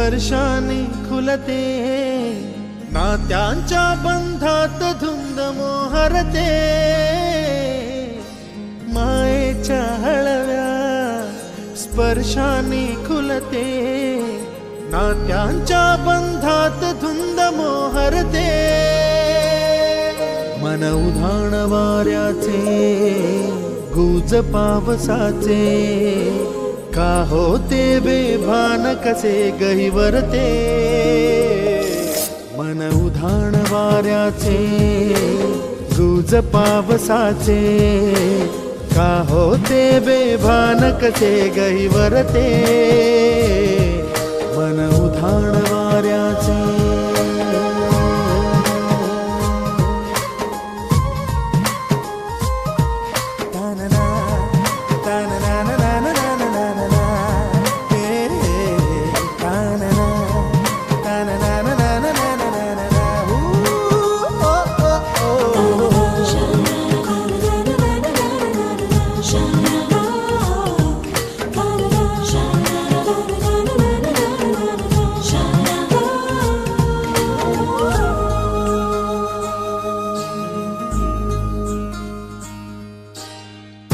स्पर्शाने खुलते, नात्यांच्या बंधात धुंद मोहरते, मायेच्या हळव्या स्पर्शाने खुलते, नात्यांच्या बंधात धुंद मोहरते, मन उधाण वाऱ्याचे गुज पावसाचे, का होते बेभान कसे गहिवरते, मन उधाण वाऱ्याचे गुज पावसाचे, का होते बेभान कसे गहिवरते, मन उधाण वाऱ्याचे.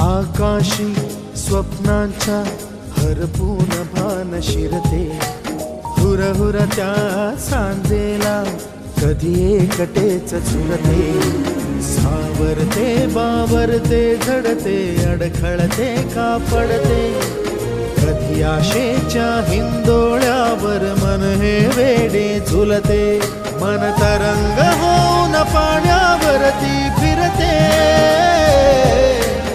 आकाशी स्वप्नांच्या हरपून भान शिरते, हुरहुर त्या सांजेला कधी एकटेच झुरते, सावरते बावरते झडते, अडखळते का पडते, कधी आशेच्या हिंदोळ्यावर मन हे वेडे झुलते, मन तरंग होऊन पाण्यावरती फिरते,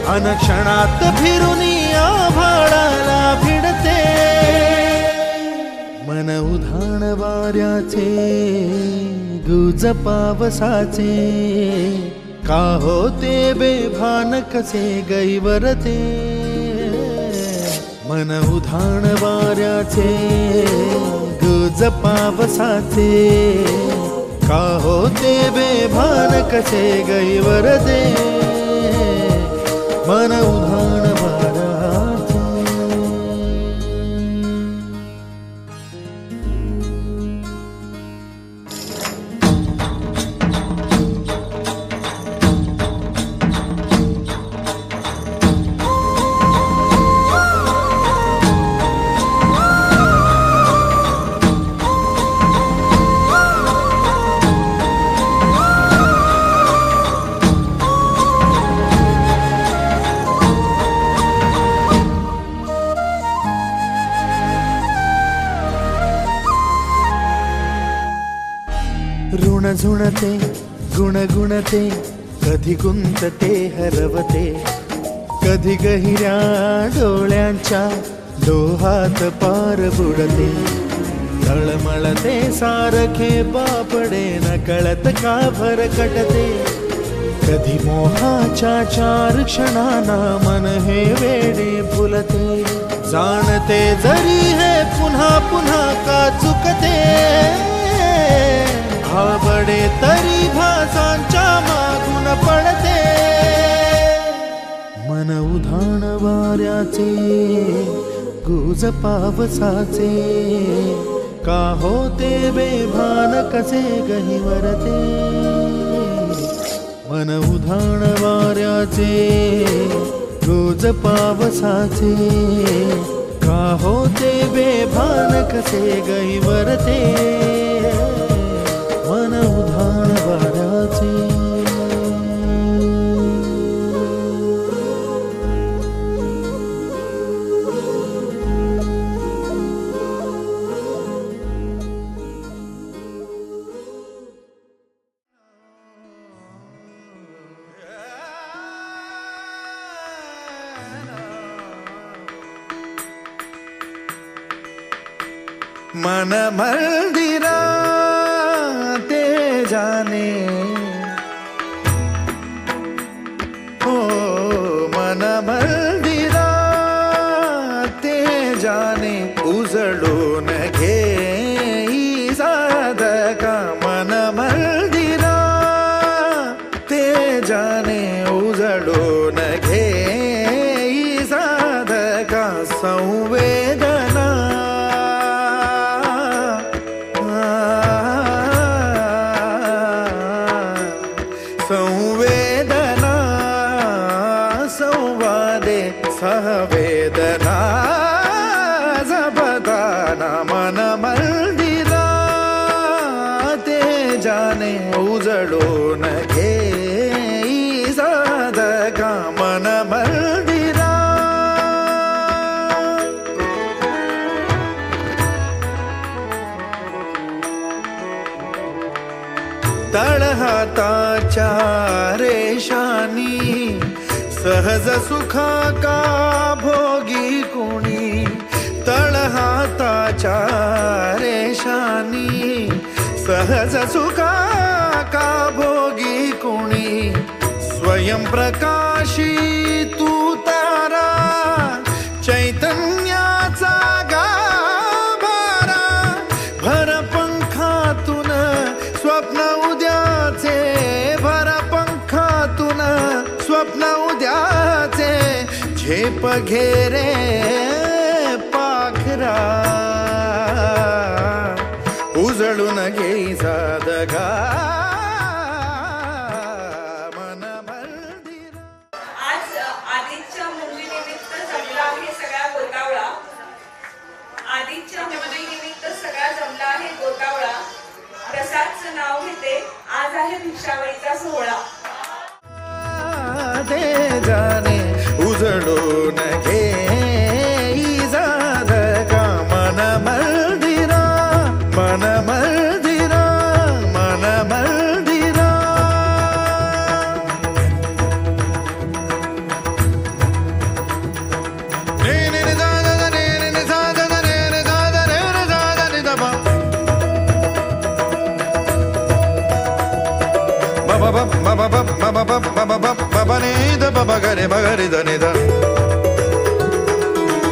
अनक्षणात फिरून आभाळाला भिडते, मन उधाण वाऱ्याचे गुज पावसाचे, का होते बेभान कसे गहिवरते, मन उधाण वाऱ्याचे गुज पावसाचे, का होते बेभान कसे गहिवरते, मन उधाण वाऱ्याचे. ऋण झुणते गुणगुणते, कधी गुंतते हरवते, कधी गहिऱ्या डोळ्यांच्या डोहात पार बुडते, तळमळते सारखे बापडे नकळत का भरकटते, कधी मोहाच्या चार क्षणांना मन हे वेडे फुलते, जाणते जरी हे पुन्हा पुन्हा का चुकते, भाबडे तरी भासांच्या मागून पडते, मन उधाण वाऱ्याचे गुज पावसाचे, का होते बेभान कसे गहिवरते, मन उधाण वाऱ्याचे गुज पावसाचे, का होते बेभान कसे गहिवरते, मन उधाण वाऱ्याचे. मन मंदिरा ते जाने, ओ मन मंदिरा ते जाने, उजळून घे साधका, मन मंदिरा ते जाने, उजळून घे साधका, संवेदना संवेदना संवादे सहवेदना जपताना मन मंदिरा ते जाणे उजळून घे साधका मन मंदिरा. तळहाताच्या रेषानी सहज सुखा का भोगी कुणी. तळहाताच्या रेषानी सहज सुखा का भोगी कुणी. स्वयं प्रकाशी तू तारा चैतन्याचा गाभारा. भर पंखातून स्वप्न उद्याचे भर पंखातून स्वप्न उद्याचे. झेप घेरे पाखरा उजळून घे साधका मन मंदिरा. आज आदित्य मुंजीनिमित्त जमला आहे सगळा गोतावळा. आदित्य मुंजीनिमित्त सगळा जमला आहे गोतावळा. प्रसादचं नाव घेते. आज आहे भिक्षावळीचा सोहळा. ते जाणे उजळून घे साधका मन मंदिरा मन मंदिरा मन मंदिरा. Baba ni da baba gare bagare da ni da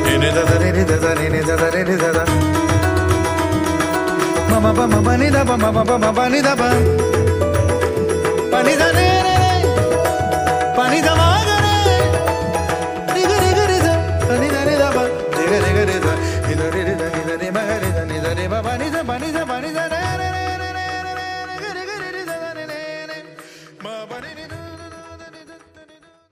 ni da da ni da da ni da da ni da da mama ba mama ni da ba mama ba mama ni da ba pa ni da ni